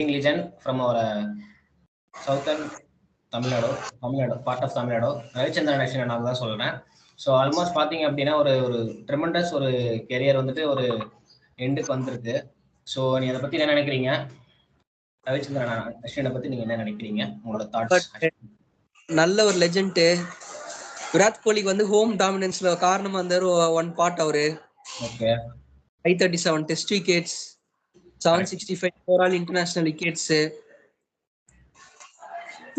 legend from our southern Tamil Nadu, part of Tamil Nadu. Ravichandran Ashwin நான் தான் சொல்றேன். So almost பார்த்தீங்க அப்படின்னா ஒரு ஒரு ட்ரெமெண்டஸ் ஒரு கெரியர் வந்துட்டு ஒரு எண்டுக்கு வந்திருக்கு. ஸோ நீ அதை பத்தி என்ன நினைக்கிறீங்க? ரவிச்சந்திரன் அஸ்வினை பத்தி நீங்க என்ன நினைக்கிறீங்க? உங்களோட தாட்ஸ். நல்ல ஒரு லெஜெண்ட். விராட் கோலிக்கு வந்து ஹோம் டாமினன்ஸ்ல காரணமா இருந்தாரு ஒன் பார்ட் அவரு. Okay. 537 test wickets, 765 overall international wickets.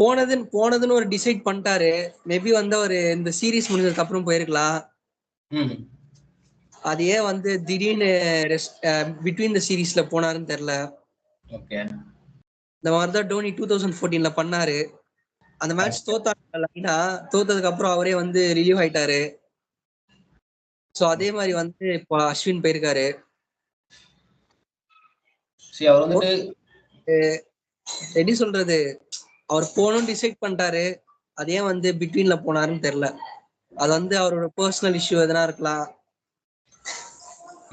போனதுன்னு ஒரு டிசைட் பண்ணிட்டாரு. மேபி வந்து அவரு இந்த சீரீஸ் முடிஞ்சதுக்கு அப்புறம் போயிருக்கலாம். அது ஏன் வந்து திடீர்னு பிட்வீன் த சீரீஸ்ல போனாருன்னு தெரியல. ஓகே. இந்த மாதிரிதான் டோனி 2014 பண்ணாரு. அந்த மேட்ச் தோத்ததுக்கு அப்புறம் அவரே வந்து ரிலீவ் ஆயிட்டாரு. சோ அதே மாதிரி வந்து இப்போ அஸ்வின் போயிருக்காரு. எப்படி சொல்றது, அவர் போகணும்னு டிசைட் பண்ணிட்டாரு. அதே வந்து பிட்வீன்ல போனாருன்னு தெரியல. அது வந்து அவரோட பர்சனல் இஷ்யூ எதனா இருக்கலாம்.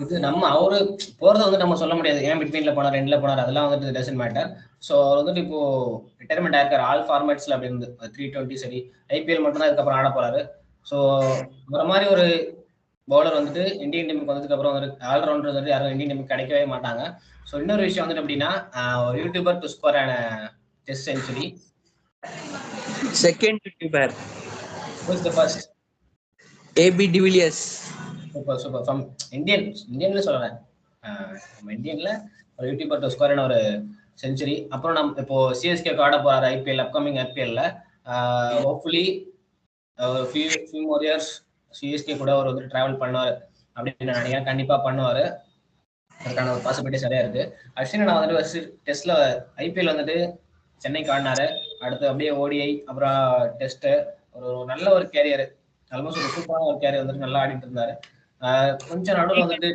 இது நம்ம அவரு போறத வந்து நம்ம சொல்ல முடியாது. ஏன் பிட்வீன்ல போனார், ரெண்டுல போனார், அதெல்லாம் வந்துட்டு டசன்ட் மேட்டர். ஸோ அவர் வந்துட்டு இப்போ ரிட்டையர்மெண்ட் ஆயிருக்காரு ஆல் ஃபார்மேட்ஸ்ல அப்படின்னு 320 சரி, ஐபிஎல் மட்டும் தான் இதுக்கப்புறம் ஆட போறாரு. ஸோ வர மாதிரி ஒரு பவுலர் வந்துட்டு இந்தியன் டீமுக்கு வந்ததுக்கு அப்புறம் வந்து ஆல்ரவுண்டர் வந்துட்டு யாரும் இந்தியன் டீமுக்கு கிடைக்கவே மாட்டாங்க. ஸோ இன்னொரு விஷயம் வந்துட்டு அப்படின்னா யூடியூபர் டு ஸ்கோர் ஆன test century. Second YouTuber who's the first? AB de Villiers. Super from இந்தியன்ல சொல்றேன். நம்ம இந்தியன்ல ஒரு யூடியூபர் டு ஸ்கோர் ஆன ஒரு செஞ்சுரி. அப்புறம் நம்ம இப்போ சிஎஸ்கேக்கு ஆட போறாரு ஐபிஎல், அப்கமிங் ஐபிஎல்ல. ஹோப்ஃபுல்லி ஃபியூ மோர் இயர்ஸ் சிஎஸ்கே கூட அவர் வந்து டிராவல் பண்ணுவார் அப்படின்னு நினைக்கிறேன். கண்டிப்பா பண்ணுவாரு. அதுக்கான ஒரு பாசிபிலிட்டி சரியா இருக்கு. அஸ்வின் நான் வந்துட்டு டெஸ்ட்ல ஐபிஎல் வந்துட்டு சென்னைக்கு ஆடினாரு. அடுத்து அப்படியே ஓடிஐ, அப்புறம் டெஸ்ட், ஒரு நல்ல ஒரு கேரியர், ஆல்மோஸ்ட் ஒரு சூப்பரான ஒரு கேரியர் வந்துட்டு நல்லா ஆடிட்டு இருந்தாரு. கொஞ்சம் நடுவில் வந்துட்டு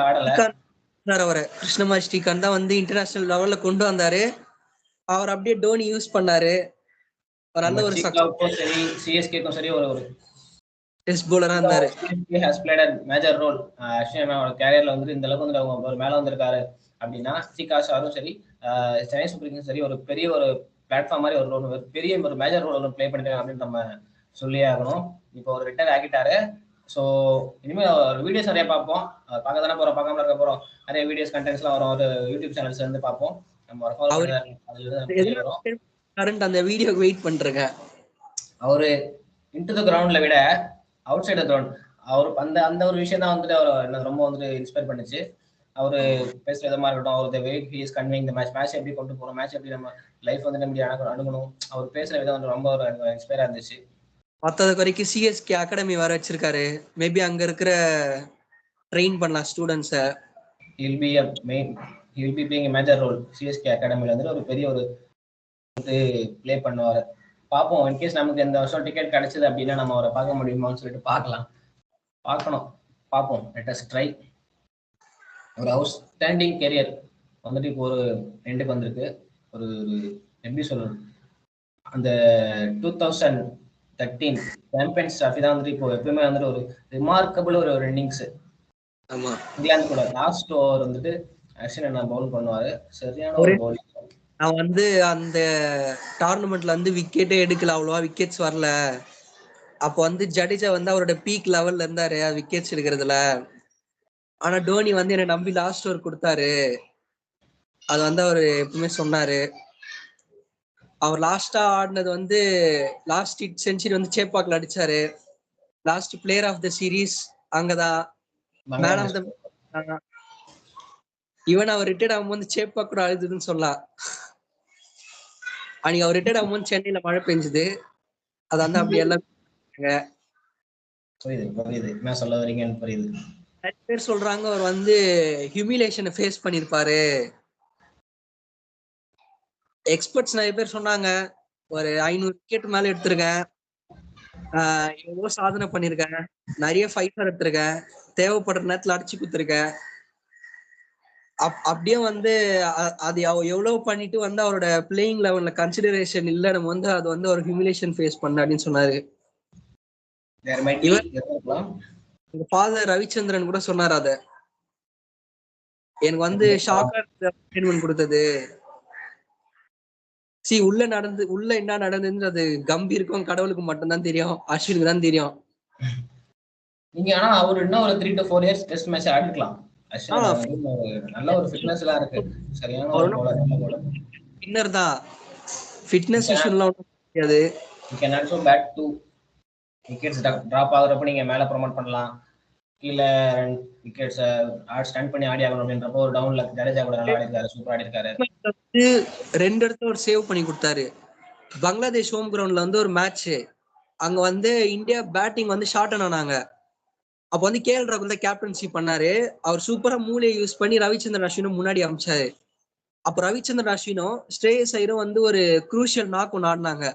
ஆடல. அவரை கிருஷ்ணமாய் ஸ்ரீகாந்த் தான் வந்து இன்டர்நேஷனல் லெவல்ல கொண்டு வந்தாரு. அவர் அப்படியே டோனி யூஸ் பண்ணாரு. நல்ல ஒரு சரி, சிஎஸ்கேக்கும் சரி ஒரு டெஸ்ட் பவுலரா இருந்தாரு. has played a major role. அஸ்வினோட கேரியர்ல வந்து இந்த அளவுக்கு வந்து ஒரு மேல வந்திருக்காரு அப்படின்னா சிகாஷாரும் சரி, சென்னை சூப்பர் கிங்ஸும் சரி, ஒரு பெரிய ஒரு பிளாட்ஃபார்ம் மாதிரி ஒரு பெரிய ஒரு மேஜர் ரோல் பிளே பண்ணிருக்காங்க அப்படின்னு நம்ம சொல்லியே ஆகணும். இப்போ ஒரு ரிட்டையர் ஆகிட்டாரு. ஸோ இனிமேல் வீடியோஸ் நிறைய பார்ப்போம். பார்க்க தானே போறோம், பார்க்காம இருக்க போறோம். நிறைய வீடியோஸ் கண்டென்ட்ஸ்லாம் வரும். ஒரு யூடியூப் சேனல்ஸ் இருந்து பார்ப்போம். நம்ம ஒரு ஃபாலோ பண்ணுறோம். அந்த வீடியோ வெயிட் பண்றேங்க. அவரு இன்டு த கிரவுண்ட்ல விட அவுட் சைட் த கிரவுண்ட் அவர் அந்த ஒரு விஷயம் தான் வந்துட்டு அவர் எனக்கு ரொம்ப வந்துட்டு இன்ஸ்பயர் பண்ணுச்சு. அவரு பேசுற விதமா இருக்கட்டும், அவர் way he is conveying the match எப்படி கொண்டு போறோம், மேட்ச் எப்படி நம்ம லைஃப் வந்து எப்படி அணுகணும், அவர் பேசுற விதம் வந்து ரொம்ப ஒரு இன்ஸ்பயரா இருந்துச்சு. மற்றது வரைக்கும் சிஎஸ்கே அகாடமி வர வச்சிருக்காரு. மேபி அங்க இருக்கிற ட்ரெயின் பண்ணலாம் ஸ்டூடெண்ட்ஸை. He'll be playing a major role. CSK அகாடமில வந்து ஒரு பெரிய ஒரு பிளே பண்ணுவாரு. பார்ப்போம். இன்கேஸ் நமக்கு இந்த வருஷம் டிக்கெட் கிடைச்சது அப்படின்னா நம்ம அவரை பார்க்க முடியுமான்னு சொல்லிட்டு பார்ப்போம். Let us try. ஒரு அவுட்ஸ்டாண்டிங் கெரியர் வந்துட்டு இப்போ ஒரு எண்டுக்கு வந்திருக்கு. ஒரு எப்படி சொல்றது, அந்த 2013 சாம்பியன்ஸ் ட்ராஃபி தான் வந்துட்டு இப்போ எப்பவுமே வந்துட்டு ஒரு ரிமார்க்கபிள் ஒரு இன்னிங்ஸ். இங்கிலாந்து கூட லாஸ்ட் ஓவர் வந்துட்டு அஸ்வின் பவுல் பண்ணுவாரு. சரியான ஒரு பவுல். நான் வந்து அந்த டோர்னமெண்ட்ல வந்து விக்கெட்டே எடுக்கல, அவ்வளவா விக்கெட்ஸ் வரல. அப்போ வந்து ஜடேஜா வந்து அவரோட பீக் லெவல்ல இருந்தாரு விக்கெட்ஸ் எடுக்கிறதுல. ஆனா டோனி வந்து என்னை நம்பி லாஸ்ட் ஓவர் கொடுத்தாரு. அது வந்து அவரு எப்பவுமே சொன்னாரு. அவர் லாஸ்டா ஆடினது வந்து லாஸ்ட் செஞ்சுரி வந்து சேப்பாக்ல அடிச்சாரு. Last player of the series அங்கதான். மேன் ஆஃப் த ஈவன் அவர் ரிட்டையர்ட் ஆகும்போது சேப்பாக் கூட அழுதுன்னு சொல்லலாம். அன்னைக்கு அவர் ரிட்டையர்ட் ஆகும்போது சென்னையில மழை பெஞ்சுது. அது வந்து அப்படி எல்லாம் சொல்ல வரீங்கன்னு புரியுது. நிறைய பேர் சொல்றாங்க அவர் வந்து ஹியூமிலேஷனை ஃபேஸ் பண்ணிருப்பாரு. எக்ஸ்பர்ட்ஸ் நிறைய பேர் சொன்னாங்க, ஒரு 500 விக்கெட் மேல எடுத்திருக்கேன், எவ்வளவு சாதனை பண்ணிருக்கேன், நிறைய ஃபைட்டர் எடுத்திருக்கேன், தேவைப்படுற நேரத்துல அடிச்சு குத்துருக்கேன். அப்படியே வந்து அது எவ்வளவு பண்ணிட்டு வந்து அவரோட பிளேயிங் லெவல்ல கன்சிடரேஷன் இல்ல, நம்ம வந்து அது வந்து ஒரு ஹியூமிலேஷன் ஃபேஸ் பண்ண அப்படின்னு சொன்னாரு. ஃபாதர் ரவிச்சந்திரன் கூட சொன்னார். அத எனக்கு வந்து ஷாக்கா ட்ரீட்மெண்ட் கொடுத்தது. உள்ள என்ன நடந்ததுன்னு அது கம்பீருக்கும் கடவுளுக்கும் மட்டும்தான் தெரியும், அஸ்வினுக்கு தான் தெரியும். நீங்க ஆனா அவர் இன்னும் ஒரு 3 to 4 இயர்ஸ் டெஸ்ட் மேட்ச் ஆடிக்கலாம். அஸ்வின் நல்ல ஒரு ஃபிட்னஸ் எல்லாம் இருக்கு, சரியான ஒரு bowler, நல்ல bowler. வின்னர் தான், ஃபிட்னஸ் இஷ்யூலாம் ஒன்றும் கிடையாது. You can also bat to wickets drop ஆகுறப்ப நீங்க மேல ப்ரோமோட் பண்ணலாம், கீழே விக்கெட்ஸ் ஸ்டாண்ட் பண்ணி ஆடி ஆகணும் அப்படின்றப்போ ஒரு டவுன்ல ஜடேஜா கூட நல்லா ஆடி இருக்காரு, சூப்பர் ஆடி இருக்காரு. 2 இடத்துல ஒரு சேவ் பண்ணி கொடுத்தாரு. பங்களாதேஷ் ஹோம் கிரவுண்ட்ல வந்து ஒரு மேட்ச், அங்க வந்து இந்தியா பேட்டிங் வந்து ஷார்ட் ஆனாங்க. அப்ப வந்து கேஎல் ராகுல் தான் கேப்டன்ஷிப் பண்ணாரு. அவர் சூப்பரா மூளையை யூஸ் பண்ணி ரவிச்சந்திரன் அஸ்வினும் முன்னாடி அமிச்சாரு. அப்ப ரவிச்சந்திரன் அஸ்வினும் ஸ்ரேயஸ் ஐயரும் வந்து ஒரு குரூஷியல் நாக் ஒன்று ஆடினாங்க.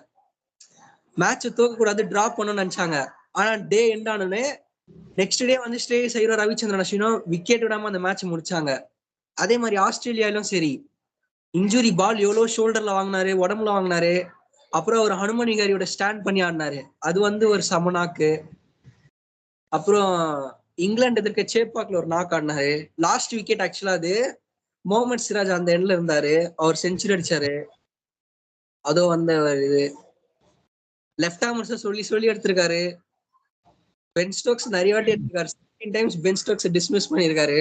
மேட்ச் தோக்க கூடாது, டிராப் பண்ணணும்னு நினைச்சாங்க. ஆனா டே எண்ட் ஆனோடனே நெக்ஸ்ட் டே வந்து ஸ்ரேயஸ் ஐயரும் ரவிச்சந்திரன் அஸ்வினும் விக்கெட் விடாம அந்த மேட்ச் முடிச்சாங்க. அதே மாதிரி ஆஸ்திரேலியாலும் சரி, இன்ஜுரி பால் எவ்வளவு ஷோல்டர்ல வாங்கினாரு, உடம்புல வாங்கினாரு. அப்புறம் ஒரு ஹனுமன் விகாரியோட ஸ்டாண்ட் பண்ணி ஆடினாரு, அது வந்து ஒரு சமநாக்கு. அப்புறம் இங்கிலாந்து எதிர்க்க சேப்பாக்ல ஒரு நாக் ஆடினாரு. லாஸ்ட் விக்கெட் ஆக்சுவலா அது முகமது சிராஜ் அந்த எண்ட்ல இருந்தாரு, அவர் செஞ்சுரி அடிச்சாரு. அதோ வந்து இது லெஃப்ட் ஆர்மர்ஸ் சொல்லி சொல்லி எடுத்திருக்காரு. பென் ஸ்டோக்ஸ் நிறைய வாட்டி எடுத்திருக்காரு, 16 டைம்ஸ் பென் ஸ்டோக்ஸ் டிஸ்மிஸ் பண்ணிருக்காரு.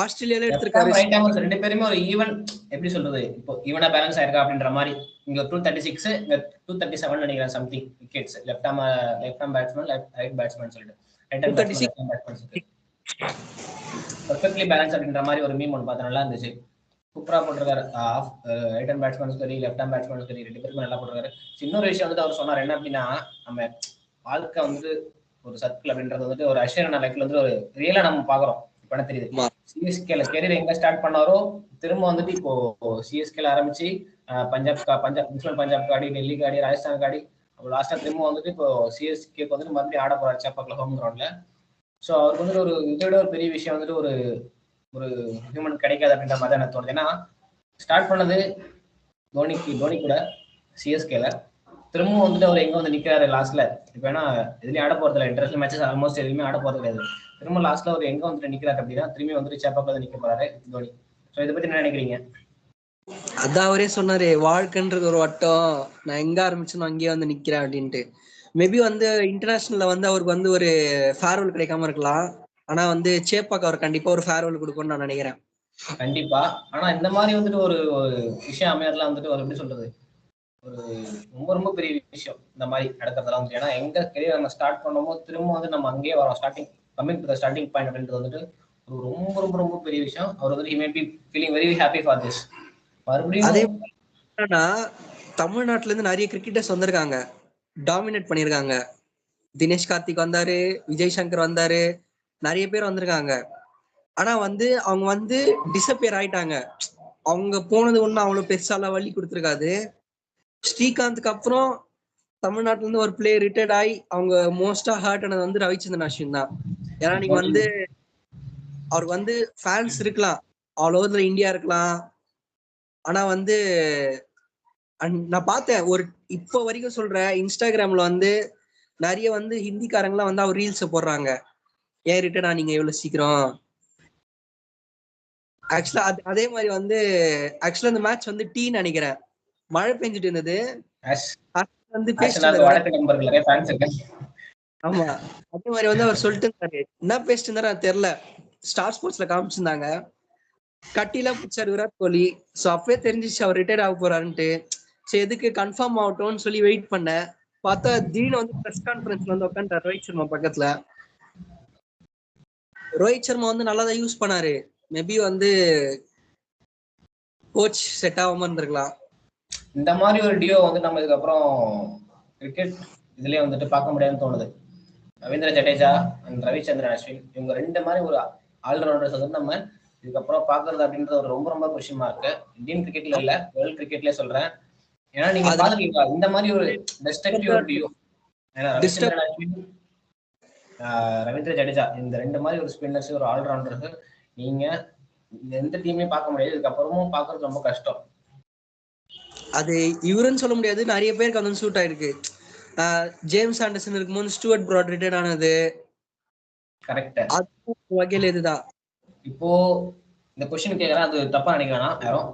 ஆஸ்திரேலியால எடுத்திருக்காரு. ரைட் ஆர்மர்ஸ் ரெண்டு பேருமே ஒரு ஈவன், எப்படி சொல்றது, இப்போ ஈவனா பேலன்ஸ் ஆயிருக்கா அப்படின்ற மாதிரி. இங்க 236 இங்க 237 நினைக்கிறேன் something wickets. Left arm batsman, right batsman சொல்லிட்டு right arm batsman perfectly balance அப்படின்ற மாதிரி ஒரு மீம் ஒன்று பார்த்தா நல்லா இருந்துச்சு. சூப்பரா போட்டிருக்காரு. ரைட் ஹேண்ட் பேட்ஸ்மேன் சரி, லெஃப்ட் ஹேண்ட் பேட்ஸ்மேன் சரி, ரெண்டு பேருமே நல்லா போட்டிருக்காரு. இன்னொரு விஷயம் வந்துட்டு அவர் சொன்னார் என்ன அப்படின்னா, நம்ம வாழ்க்கை வந்து ஒரு சர்க்கிள் அப்படின்றது வந்துட்டு ஒரு அஸ்வின் லைஃப்ல வந்து ஒரு ரியலா நம்ம பாக்குறோம். இப்ப என்ன தெரியுது, சிஎஸ்கேல கெரியர் எங்க ஸ்டார்ட் பண்ணாரோ திரும்ப வந்துட்டு இப்போ சிஎஸ்கேல ஆரம்பிச்சு பஞ்சாப் ஆடி, டெல்லிக்கு ஆடி, ராஜஸ்தான் ஆடி, லாஸ்டா திரும்ப வந்துட்டு இப்போ சிஎஸ்கேக்கு வந்துட்டு மறுபடியும் ஆட போறாரு சேப்பாக்ல ஹோம் கிரவுண்ட்ல. ஸோ அவருக்கு வந்துட்டு ஒரு இதோட ஒரு பெரிய விஷயம் வந்துட்டு ஒரு ஒரு ஹியூமன் கிடைக்காது அப்படின்ற மாதிரி எனக்கு தோணுது. ஏன்னா ஸ்டார்ட் பண்ணது தோனி கூட சிஎஸ்கேல, திரும்பவும் வந்துட்டு அவர் எங்க வந்து நிக்கிறாரு லாஸ்ட்ல. இப்போ ஏன்னா எதுலயும் ஆட போறது இல்லை, இன்டர்நேஷனல் மேட்சஸ் ஆல்மோஸ்ட் எதுவுமே ஆட போறது கிடையாது. திரும்ப லாஸ்ட்ல அவர் எங்க வந்துட்டு நிக்கிறாரு அப்படின்னா திரும்பி வந்துட்டு சேப்பாக்ல நிக்க போறாரு தோனி. ஸோ இதை பத்தி என்ன நினைக்கிறீங்க? அதான் அவரே சொன்னாரு, வாழ்க்கைன்றது ஒரு வட்டம், நான் எங்க ஆரம்பிச்சேன்னு அங்கேயே வந்து நிக்கிறேன் அப்படின்ட்டு. மேபி வந்து இன்டர்நேஷனல்ல வந்து அவருக்கு வந்து ஒரு ஃபேர்வெல் கிடைக்காம இருக்கலாம். ஆனா வந்து சேப்பாக்கு அவர் கண்டிப்பா ஒரு ஃபேர்வெல் கொடுக்கும்னு நான் நினைக்கிறேன். கண்டிப்பா. ஆனா இந்த மாதிரி வந்துட்டு ஒரு விஷயம் அமையறதுலாம் வந்துட்டு ஒரு எப்படி சொல்றது, ஒரு ரொம்ப ரொம்ப பெரிய விஷயம் இந்த மாதிரி நடக்கிறதெல்லாம் வந்து. ஏன்னா எங்க கெரியர் நம்ம ஸ்டார்ட் பண்ணோமோ திரும்ப வந்து நம்ம அங்கேயே வரோம், coming to the starting point அப்படின்றது வந்துட்டு ஒரு ரொம்ப ரொம்ப ரொம்ப பெரிய விஷயம். அவர் வந்து he may be feeling very happy for this. மறுபடியும் அதே தமிழ்நாட்டுல இருந்து நிறைய கிரிக்கெட்டர்ஸ் வந்திருக்காங்க, டாமினேட் பண்ணிருக்காங்க. தினேஷ் கார்த்திக் வந்தாரு, விஜய் சங்கர் வந்தாரு, நிறைய பேர் வந்திருக்காங்க. ஆனா வந்து அவங்க வந்து டிசப்பியர் ஆயிட்டாங்க. அவங்க போனது ஒண்ணு அவ்வளவு பெருசாலாம் வழி கொடுத்துருக்காது. ஸ்ரீகாந்துக்கு அப்புறம் தமிழ்நாட்டுல இருந்து ஒரு பிளேயர் ரிட்டையர்ட் ஆகி அவங்க மோஸ்டா ஹர்ட் ஆனது வந்து ரவிச்சந்திரன் அஸ்வின் தான். ஏன்னா நீங்க வந்து அவருக்கு வந்து ஃபேன்ஸ் இருக்கலாம், ஆல் ஓவர்ல இந்தியா இருக்கலாம். ஆனா வந்து நான் பார்த்தேன் ஒரு இப்போ வரைக்கும் சொல்றேன், இன்ஸ்டாகிராம்ல வந்து நிறைய வந்து ஹிந்திக்காரங்களாம் வந்து அவர் ரீல்ஸ் போடுறாங்க, ஏன் ரிட்டர்ன் ஆனீங்க எவ்வளவு சீக்கிரம். ஆக்சுவலா அதே மாதிரி வந்து ஆக்சுவலா இந்த மேட்ச் வந்து நினைக்கிறேன் மழை பெஞ்சிட்டு இருந்தது வந்து ஆமா. அதே மாதிரி வந்து அவர் சொல்லிட்டு இருந்தாரு, என்ன பேசிட்டு இருந்தாரு தெரியல, ஸ்டார் ஸ்போர்ட்ஸ்ல காமிச்சிருந்தாங்க. கட்டிலாம் பிடிச்சாரு விராட் கோலி. சோ அப்பவே தெரிஞ்சிச்சு அவர் ரிட்டையர் ஆக போறாருன்ட்டு. சரி எதுக்கு கன்ஃபார்ம் ஆகட்டும்னு சொல்லி வெயிட் பண்ணேன். பார்த்தா திடீர்னு வந்து பிரஸ் கான்ஃபரன்ஸ்ல வந்து உட்காந்துட்டார் ரோஹித் சர்மா பக்கத்துல. ரோஹித் சர்மா வந்து நல்லா தான் யூஸ் பண்ணாரு. மேபி வந்து கோச் செட் ஆகாம இருந்திருக்கலாம். இந்த மாதிரி ஒரு டியோ வந்து நம்ம இதுக்கப்புறம் கிரிக்கெட் இதுலயே வந்துட்டு பார்க்க முடியாதுன்னு தோணுது. ரவீந்திர ஜடேஜா அண்ட் ரவிச்சந்திரன் அஸ்வின், இவங்க ரெண்டு மாதிரி ஒரு ஆல்ரவுண்டர்ஸ் வந்து நம்ம இதுக்கப்புறம் பாக்குறது அப்படின்றது ஒரு ரொம்ப ரொம்ப விஷயமா இருக்கு. இந்தியன் கிரிக்கெட்ல இல்ல, வேர்ல்ட் கிரிக்கெட்லயே சொல்றேன். ஏன்னா நீங்க பாத்துருக்கீங்களா இந்த மாதிரி ஒரு டெஸ்ட்ரக்டிவ் ஒரு டியோ. ஏன்னா ரவிச்சந்திரன் அஸ்வின், ரவீந்திர ஜடேஜா, இந்த ரெண்டு மாதிரி ஒரு ஸ்பின்னர்ஸ், ஒரு ஆல்ரவுண்டர்ஸ் நீங்க எந்த டீமே பார்க்க முடியாது, இதுக்கப்புறமும் பாக்குறது ரொம்ப கஷ்டம். அது இவருன்னு சொல்ல முடியாது, நிறைய பேருக்கு வந்து சூட் ஆயிருக்கு. ஜேம்ஸ் ஆண்டர்சன் இருக்கும்போது ஸ்டூவர்ட் பிராட் ரிட்டையர்ட் ஆனது கரெக்ட். அது வகையில இதுதான். இப்போ இந்த கொஸ்டின் கேட்கறேன், அது தப்பா நினைக்க வேணாம் யாரும்.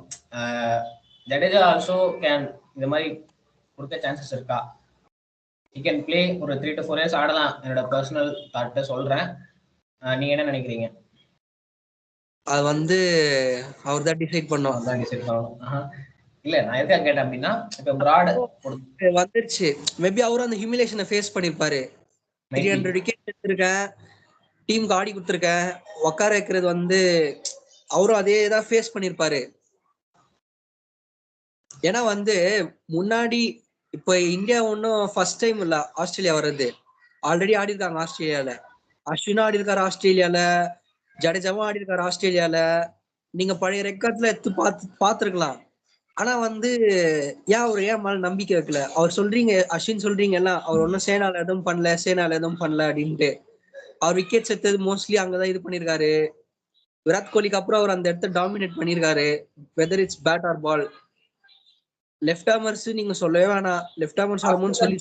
ஜடேஜா ஆல்சோ கேன் இந்த மாதிரி கொடுக்க சான்சஸ் இருக்கா? he can play ஒரு 3 to 4 இயர்ஸ் ஆடலாம், என்னோட பர்சனல் தாட்டை சொல்றேன். நீங்க என்ன நினைக்கிறீங்க? அது வந்து அவர் தான் டிசைட் பண்ணோம். அதான் டிசைட் பண்ணணும். இல்ல நான் எதுக்காக கேட்டேன் அப்படின்னா, இப்ப பிராட் வந்துருச்சு. மேபி அவரும் அந்த ஹியூமிலேஷனை ஃபேஸ் பண்ணிருப்பாரு. 300 விக்கெட் எடுத்திருக்கேன், டீமுக்கு ஆடி கொடுத்துருக்கேன், உட்கார வைக்கிறது வந்து அவரும் அதே தான் ஃபேஸ் பண்ணிருப்பாரு. ஏன்னா வந்து முன்னாடி இப்ப இந்தியா ஒன்னும் ஃபர்ஸ்ட் டைம் இல்ல ஆஸ்திரேலியா வர்றது. ஆல்ரெடி ஆடி இருக்காங்க ஆஸ்திரேலியால. அஸ்வினும் ஆடி இருக்காரு ஆஸ்திரேலியால, ஜடேஜாவும் ஆடி இருக்காரு ஆஸ்திரேலியால. நீங்க பழைய ரெக்கார்ட்ல எடுத்து பாத்துருக்கலாம். ஆனா வந்து ஏன் மேல நம்பிக்கை வைக்கல? அவர் சொல்றீங்க, அஸ்வின் சொல்றீங்க எல்லாம் அவர் ஒன்னும் சேனால எதுவும் பண்ணல அப்படின்ட்டு. அவர் விக்கெட்ஸ் எடுத்தது மோஸ்ட்லி அங்கதான் இது பண்ணிருக்காரு. விராட் கோலிக்கு அப்புறம் அவர் அந்த இடத்த டாமினேட் பண்ணிருக்காரு, whether it's bat or ball. Left armers நீங்க சொல்லவே வேணாம், லெஃப்ட் ஆர்மர்ஸ் ஆகும்னு சொல்லி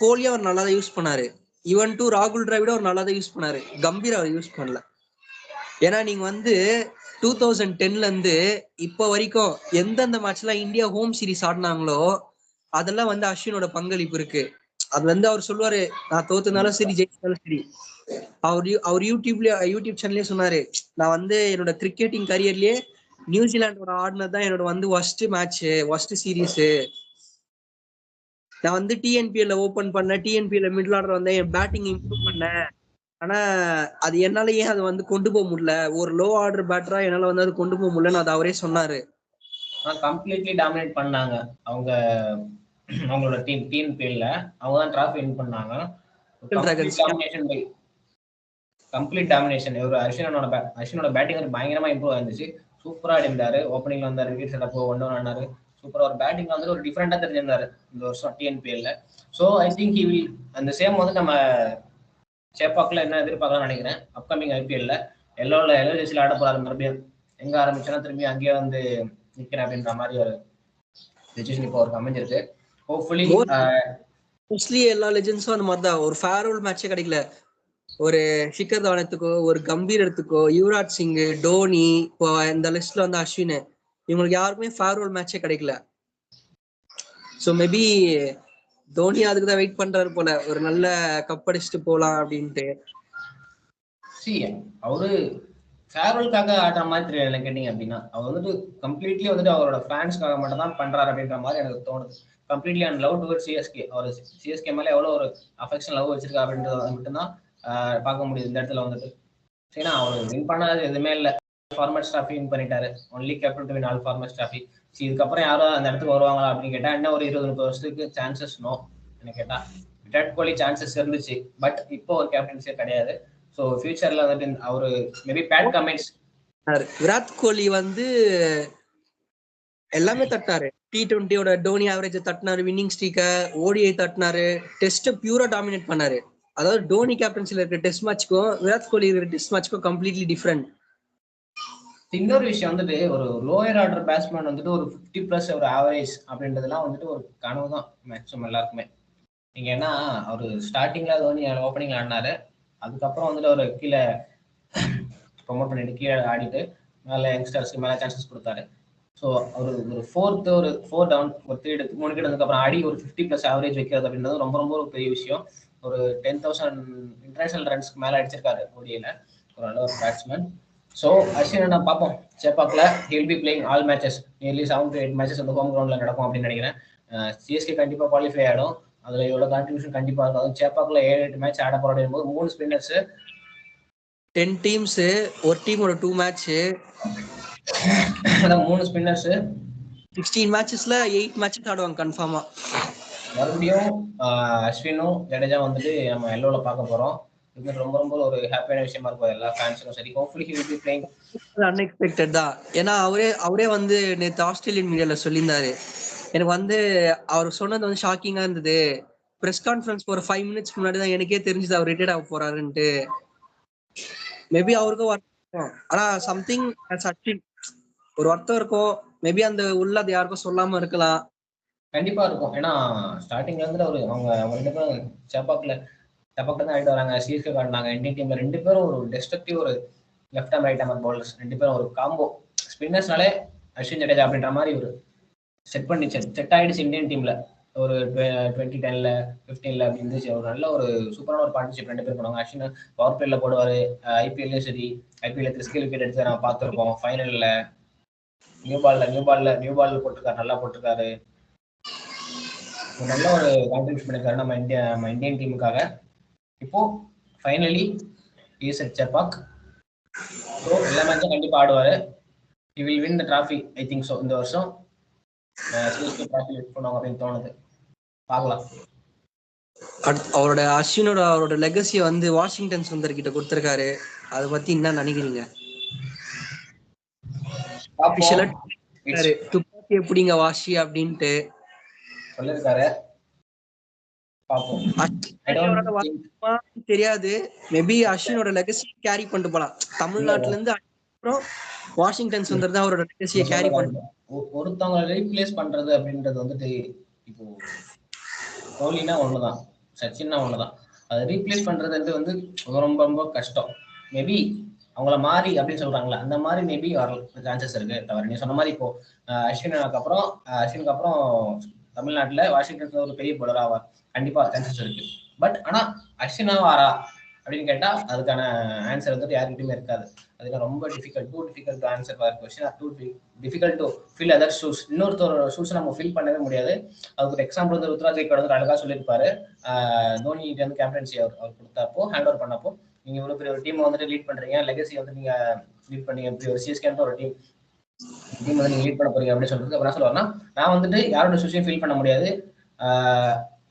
கோலி அவர் நல்லா தான் யூஸ் பண்ணாரு. ஈவன் டு ராகுல் டிராவிட அவர் நல்லா தான் யூஸ் பண்ணாரு, கம்பீர் அவர் யூஸ் பண்ணல. ஏன்னா நீங்க வந்து 2010ல இருந்து இப்ப வரைக்கும் எந்தெந்த மேட்ச்லாம் இந்தியா ஹோம் சீரிஸ் ஆடினாங்களோ அதெல்லாம் வந்து அஸ்வினோட பங்களிப்பு இருக்கு. அதுல இருந்து அவர் சொல்லுவாரு, நான் தோத்துனாலும் சரி ஜெயிச்சாலும் சரி. அவர் யூடியூப் சேனல்லே சொன்னாரு, நான் வந்து என்னோட கிரிக்கெட்டிங் கரியர்லயே நியூசிலாண்டோட ஆடினதுதான் என்னோட வந்து ஒர்ஸ்ட் சீரீஸ். நான் வந்து டிஎன்பிஎல்ல ஓபன் பண்ணேன், டிஎன்பிஎல்ல மிடில் ஆர்டர் வந்தேன், என் பேட்டிங் இம்ப்ரூவ் பண்ணேன். ஆனா அது என்னாலயே அதை வந்து கொண்டு போக முடியல, ஒரு லோ ஆர்டர் பேட்டரா என்னால வந்து அது கொண்டு போக முடியலன்னு அது அவரே சொன்னாரு. கம்ப்ளீட்லி டாமினேட் பண்ணாங்க அவங்க, அவங்களோட டிஎன்பிஎல்ல அவங்க தான் டிராஃபி வின் பண்ணாங்க. Complete domination. ஒரு அஸ்வினோட பேட்டிங் பயங்கரமா இம்ப்ரூவ் ஆயிருந்துச்சு. சூப்பரா ஆடிந்தாரு. ஓப்பனிங்ல வந்தாரு, விக்கெட் செட்டப் 1-1 ஆனாரு. சூப்பரா ஒரு பேட்டிங் வந்து ஒரு டிஃபரெண்டா தெரிஞ்சிருந்தாரு இந்த வருஷம் டிஎன்பிஎல்ல. So I think he will அந்த சேம் வந்து நம்ம சேப்பாக்ல என்ன எதிர்பார்க்கலாம்னு நினைக்கிறேன். அப்கமிங் ஐபிஎல்ல எல்லோ ஜெர்சியில் ஆட போறாரு. மறுபடியும் எங்க ஆரம்பிச்சோன்னா திரும்பி அங்கேயே வந்து நிக்கிறேன் அப்படின்ற மாதிரி ஒரு சிச்சுவேஷன் இப்போ அவருக்கு அமைஞ்சிருக்கு. ஹோப்ஃபுல்லி மோஸ்ட்லி எல்லா லெஜெண்ட்ஸும் அந்த மாதிரி தான். ஒரு ஃபேர்வெல் மேட்சே கிடைக்கல. ஒரு ஷிகர் தவானத்துக்கோ, ஒரு கம்பீர் எடுத்துக்கோ, யுவராஜ் சிங், டோனி, இப்போ இந்த லிஸ்ட்ல வந்து அஸ்வின், இவங்களுக்கு யாருக்குமே ஃபேர்வெல் மேட்சே கிடைக்கல. ஸோ மேபி தோனி அதுக்கு தான் வெயிட் பண்றாரு போல, ஒரு நல்ல கப் அடிச்சுட்டு போலாம் அப்படின்ட்டு. அவரு ஃபேர்வெலுக்காக ஆடுற மாதிரி தெரியல கேட்டீங்க அப்படின்னா. அவர் வந்துட்டு கம்ப்ளீட்லி வந்துட்டு அவரோட ஃபேன்ஸ்க்காக மட்டும் தான் பண்றாரு அப்படின்ற மாதிரி எனக்கு தோணுது. Completely and love toward CSK. அவர் சிஎஸ்கே மேலே எவ்வளோ ஒரு அஃபெக்ஷன் லவ் வச்சிருக்கா அப்படின்றத மட்டும்தான் பார்க்க முடியுது இந்த இடத்துல வந்துட்டு. சரினா அவர் வின் பண்ணாது எதுவுமே இல்லை. ஃபார்மேட் ட்ராஃபி வின் பண்ணிட்டாரு. Only captain to win all format trophy. இதுக்கப்புறம் யாரும் அந்த இடத்துக்கு வருவாங்களா அப்படின்னு கேட்டா என்ன ஒரு 20-30 வருஷத்துக்கு சான்சஸ் நோ. என்ன கேட்டா விராட் கோலி சான்சஸ் இருந்துச்சு, பட் இப்போ ஒரு கேப்டன்சியே கிடையாது. ஸோ ஃபியூச்சர்ல வந்துட்டு அவரு maybe bad comments. Virat Kohli வந்து எல்லாமே தட்டினாரு. T20யோட டோனி ஆவரேஜ் தட்டினாரு, வின்னிங் ஸ்ட்ரீக்க, ஓடிஐ தட்டினாரு, டெஸ்ட் பியூரா டாமினேட் பண்ணாரு. அதாவது டோனி கேப்டன்சில இருக்க டெஸ்ட் மேட்ச்க்கும் விராட் கோலி இருக்கிற டெஸ்ட் மேட்ச்க்கும் கம்ப்ளீட்லி டிஃப்ரெண்ட். இன்னொரு விஷயம் வந்துட்டு ஒரு லோயர் ஆர்டர் பேட்ஸ்மேன் வந்துட்டு ஒரு 50+ ஒரு ஆவரேஜ் அப்படின்றதுலாம் வந்துட்டு ஒரு கனவு தான் மேக்ஸிமம் எல்லாருக்குமே. நீங்க ஏன்னா அவரு ஸ்டார்டிங்ல தோனி ஓப்பனிங்ல ஆடினாரு, அதுக்கப்புறம் வந்துட்டு அவர் கீழே ப்ரொமோட் பண்ணிட்டு கீழே ஆடிட்டு மேலே யங்ஸ்டர்ஸ்க்கு மேலே சான்சஸ் கொடுத்தாரு. ஸோ அவர் ஒரு ஃபோர் டவுன் ஒரு 3 விக்கெட் அதுக்கப்புறம் ஆடி ஒரு 50+ ஆவரேஜ் வைக்கிறது அப்படின்றது ரொம்ப ரொம்ப ஒரு பெரிய விஷயம். ஒரு 10,000 இன்டர்நேஷனல் ரன்ஸ்க்கு மேலே அடிச்சிருக்காரு ஓடியில். ஒரு நல்ல ஒரு பேட்ஸ்மேன். ஸோ அஸ்வின் நான் பார்ப்போம் சேப்பாக்ல. He'll be playing all matches, nearly 7 to 8 matches வந்து ஹோம் கிரவுண்ட்ல நடக்கும் அப்படின்னு நினைக்கிறேன். சிஎஸ்கே கண்டிப்பாக குவாலிஃபை ஆகிடும். அதுல இவ்வளோ கான்ட்ரிபியூஷன் கண்டிப்பாக இருக்கும். அதுவும் சேப்பாக்ல 7-8 மேட்ச் ஆட போராடும் போது 3 ஸ்பின்னர்ஸ், 10 டீம்ஸ், ஒரு டீமோட 2 மேட்ச், 3 ஸ்பின்னர்ஸ், 16 மேட்சஸ்ல 8 மேட்சஸ் ஆடுவாங்க கன்ஃபார்மா. மறுபடியும் அஸ்வினும் ஜடேஜா வந்துட்டு நம்ம எல்லோல பார்க்க போறோம். இது ரொம்ப ரொம்ப ஒரு ஹாப்பியான விஷயமா இருக்கும் எல்லா ஃபேன்ஸுக்கும். சரி, hopefully he will be playing. Unexpected தான். ஏன்னா அவரே வந்து நேற்று ஆஸ்திரேலியன் மீடியால சொல்லியிருந்தாரு. எனக்கு வந்து அவர் சொன்னது வந்து ஷாக்கிங்கா இருந்தது. பிரஸ் கான்ஃபரன்ஸ் ஒரு 5 minutes முன்னாடி தான் எனக்கே தெரிஞ்சது அவர் ரிட்டையர்ட் ஆக போறாருன்ட்டு. மேபி அவருக்கும் வருத்தம், ஆனா சம்திங் ஒரு வருத்தம் இருக்கும். மேபி அந்த உள்ள அது யாருக்கும் சொல்லாம இருக்கலாம். கண்டிப்பா இருக்கும். ஏன்னா ஸ்டார்டிங்ல இருந்து அவங்க 2 பேரும் சேப்பாக்ல தான் ஆடிட்டு வராங்க. சிஎஸ்கே ஆடினாங்க. இந்தியன் டீம்ல 2 பேரும் ஒரு டெஸ்ட்ரக்டிவ் ஒரு லெஃப்ட் ஆம் ரைட் ஆம் பவுலர்ஸ் 2 பேரும் ஒரு காம்போ. ஸ்பின்னர்ஸ்னாலே அஸ்வின் ஜடேஜா அப்படின்ற மாதிரி ஒரு செட் ஆயிடுச்சு இந்தியன் டீம்ல. ஒரு 2010ல 15ல அப்படி இருந்துச்சு. ஒரு நல்ல ஒரு சூப்பரான ஒரு பார்ட்னர்ஷிப் 2 பேர் பண்ணுவாங்க. அஸ்வின் பவர் பிளேல போடுவாரு. ஐபிஎல்லையும் சரி, ஐபிஎல்ல 3 விக்கெட் எடுத்து நான் பார்த்துருக்கோம். ஃபைனல்ல நியூ பால்ல போட்டிருக்காரு, நல்லா போட்டிருக்காரு. நல்ல ஒரு கான்ட்ரிபியூஷன் பண்ணிருக்காரு நம்ம இந்தியன் டீமுக்காக. இப்போ finally is at Chepauk. So எல்லா மேட்சும் கண்டிப்பா ஆடுவாரு. he will win the trophy, I think so. இந்த வருஷம் சிஎஸ்கே டிராஃபி லிஃப்ட் பண்ணுவாங்க அப்படின்னு தோணுது. பார்க்கலாம். அவரோட லெகசியை வந்து வாஷிங்டன் சுந்தர் கிட்ட கொடுத்திருக்காரு. அதை பத்தி என்ன நினைக்கிறீங்க? துப்பாக்கி எப்படிங்க வாஷி அப்படின்ட்டு சொல்லிருக்காரு. தெரியாது. மேபி அஸ்வினோட லெகசி கேரி பண்ணிட்டு போலாம். தமிழ்நாட்டுல இருந்து அப்புறம் வாஷிங்டன் சுந்தர் தான் அவரோட லெகசியை கேரி பண்ண. ஒருத்தவங்க ரீப்ளேஸ் பண்றது அப்படின்றது வந்துட்டு இப்போ கோலினா ஒண்ணுதான், சச்சின்னா ஒண்ணுதான். அதை ரீப்ளேஸ் பண்றது வந்து ரொம்ப ரொம்ப கஷ்டம். மேபி அவங்கள மாறி அப்படின்னு சொல்றாங்களா, அந்த மாதிரி மேபி வர சான்சஸ் இருக்கு. தவிர நீ சொன்ன மாதிரி இப்போ அஸ்வினுக்கு அப்புறம் தமிழ்நாட்டுல வாஷிங்டன் ஒரு பெரிய பவுலர் ஆவார், கண்டிப்பா சான்சஸ் இருக்கு. பட் ஆனா அஸ்வினா வாரா அப்படின்னு கேட்டா அதுக்கான ஆன்சர் வந்துட்டு யாருக்கிட்டுமே இருக்காது. அதுக்கு ரொம்ப difficult answer for question, two difficult to fill other shoes. இன்னொருத்தர் ஷூஸ் நம்ம ஃபில் பண்ணவே முடியாது. அதுக்கு ஒரு எக்ஸாம்பிள் வந்து ருத்ராஜ் கைக்வாட் வந்து அழகா சொல்லியிருப்பாரு. தோனிக்கு வந்து கேப்டன்சி அவர் கொடுத்தப்போ, ஹேண்ட் ஓவர் பண்ணப்போ, நீங்க இவ்வளவு பெரிய ஒரு டீம் வந்துட்டு லீட் பண்றீங்க, லெகசி வந்து நீங்க லீட் பண்ணீங்க, இப்படி ஒரு சிஎஸ்கே ஒரு டீம் வந்து நீங்க லீட் பண்ண போறீங்க அப்படின்னு சொல்றது. அப்புறம் என்ன சொல்லுவாருன்னா, நான் வந்துட்டு யாரோட ஷூஸையும் ஃபீல் பண்ண முடியாது,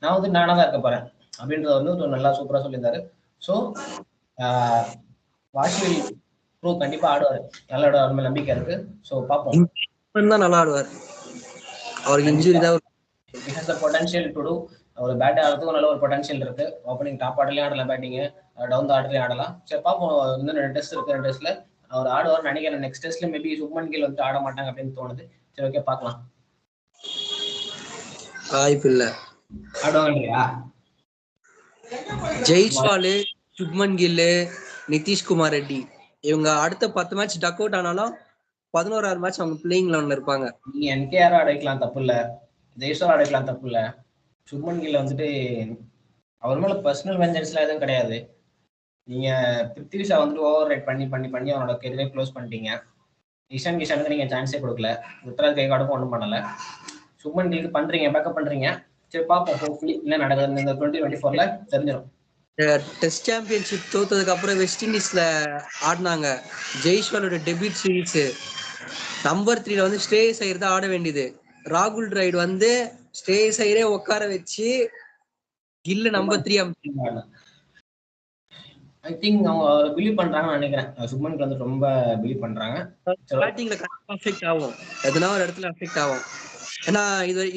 நான் வந்து நானா தான் இருக்க போறேன் அப்படின்றத வந்து ஒரு நல்லா சூப்பரா சொல்லியிருந்தாரு. ஸோ வாஷி ப்ரூ கண்டிப்பா ஆடுவாரு, நல்ல நம்பிக்கை இருக்கு. ஸோ பார்ப்போம். நல்லா ஆடுவார். அவருக்கு இன்ஜுரி தான் பொட்டன்ஷியல் டு டூ. ஒரு பேட் ஆடுறதுக்கு நல்ல ஒரு பொட்டன்ஷியல் இருக்கு. ஓப்பனிங் டாப் ஆர்டர்லயும் ஆடலாம், பேட்டிங் டவுன் த ஆர்டர்லயும் ஆடலாம். சரி பார்ப்போம். இன்னும் 2 டெஸ்ட் இருக்கு. 2 டெஸ்ட்ல அவர் ஆடுவார் நினைக்கிறேன். நெக்ஸ்ட் டெஸ்ட்ல மேபி சுப்மன் கில் வந்து ஆட மாட்டாங்க அப்படின்னு தோணுது. சரி ஓகே பார்க்கலாம். வாய்ப்பு இல்ல ஆடுவாங்கயா. ஜெய்ஸ்வால், சுப்மன் கில், நிதிஷ்குமார் ரெட்டி இவங்க அடுத்த 10 மேட்ச் டக் அவுட் ஆனாலும் 11வது மேட்ச் அவங்க பிளேயிங் லெவன்ல இருப்பாங்க. நீங்க என்கேஆர் அடைக்கலாம் தப்பு இல்ல, ஜெய்ஸ்வால் அடைக்கலாம் தப்பு இல்ல. சுப்மன் கில் வந்துட்டு அவர் மேல பர்சனல் வெஞ்சன்ஸ்லாம் எதுவும் கிடையாது. நீங்க பிருத்திவி ஷா வந்துட்டு ஓவர் ரைட் பண்ணி அவனோட கெரியரை க்ளோஸ் பண்ணிட்டீங்க. இஷான் கிஷானுக்கு நீங்க சான்ஸே கொடுக்கல. ருத்ராஜ் கைக்வாடுக்கும் ஒன்றும் பண்ணல. சுப்மன் கில்க்கு பண்றீங்க, பேக்கப் பண்றீங்க. சரி பார்ப்போம். ஹோப்ஃபுல்லி என்ன நடக்குது இந்த 2024ல தெரிஞ்சிடும். டெஸ்ட் சாம்பியன்ஷிப் தோத்ததுக்கு அப்புறம் வெஸ்ட் இண்டீஸ்ல ஆடினாங்க. ஜெய்ஸ்வாலோட டெபியூட் சீரீஸ் நம்பர் 3ல வந்து ஸ்ரேயஸ் ஐயர் தான் ஆட வேண்டியது. ராகுல் டிரைட் வந்து ஸ்ரேயஸ் ஐயரே உட்கார வச்சு கில்ல நம்பர் 3 அனுப்பிச்சிருக்காங்க. ஐ திங்க் அவங்க பிலீவ் பண்றாங்கன்னு நினைக்கிறேன். சுப்மன் வந்து ரொம்ப பிலீவ் பண்றாங்க. பேட்டிங்ல கண்டிப்பா அஃபெக்ட் ஆகும், எதுனா ஒரு இடத்துல அஃபெக்ட் ஆகும். ஏன்னா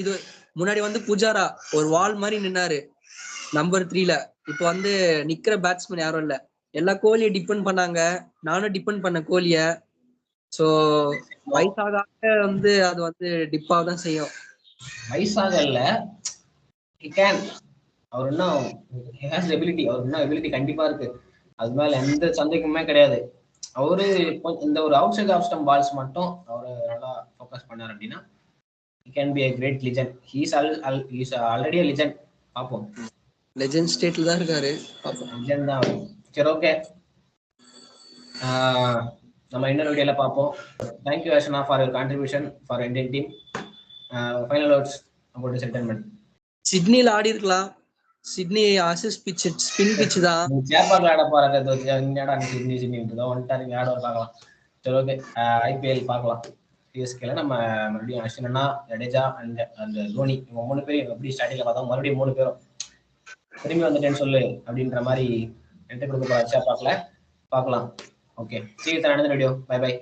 இது முன்னாடி வந்து புஜாரா ஒரு வால் மாதிரி நின்னாரு நம்பர் 3ல. இப்போ வந்து நிக்கிற பேட்ஸ்மேன் யாரும் இல்ல, எல்லா கோலியை டிபெண்ட் பண்ணாங்க. நானும் டிபெண்ட் பண்ண கோலிய. சோ வயசாக வந்து அது வந்து டிப்பாக தான் செய்யும். வயசாக இல்ல, அவர் இன்னும் எபிலிட்டி, அவர் இன்னும் எபிலிட்டி கண்டிப்பா இருக்கு. அது மேல எந்த சந்தேகமே கிடையாது. அவரு இந்த ஒரு outside off stump balls மட்டும் அவரு நல்லா ஃபோக்கஸ் பண்ணார் அப்படின்னா he can be a great legend. he is already a legend. பாப்போம். லெஜெண்ட் ஸ்டேட்ல தான் இருக்காரு. பாப்போம். லெஜெண்ட் தான். சரி ஓகே, நம்ம இன்னொரு வீடியோல பார்ப்போம். Thank you Ashna for your contribution for Indian team. Final words about this retirement. சிட்னில ஆடி இருக்கலாம். Sydney assist pitch, spin pitch தான். சேப்பாக்ல ஆட போறாங்க. என்னடா சிட்னி வந்துட்டாருங்க, ஆட பார்க்கலாம். சரி ஓகே, ஐபிஎல் பார்க்கலாம். சிஎஸ்கேல நம்ம மறுபடியும் அஸ்வினா, ஜடேஜா அண்ட் தோனி இவங்க 3 பேரும் எப்படி ஸ்டார்டிங்ல பார்த்தோம், மறுபடியும் 3 பேரும் திரும்பி வந்துட்டேன்னு சொல்லு அப்படின்ற மாதிரி என்கிட்ட கொடுக்க போறா. சேப்பாக்ல பார்க்கலாம். Okay, see you in another video. Bye bye.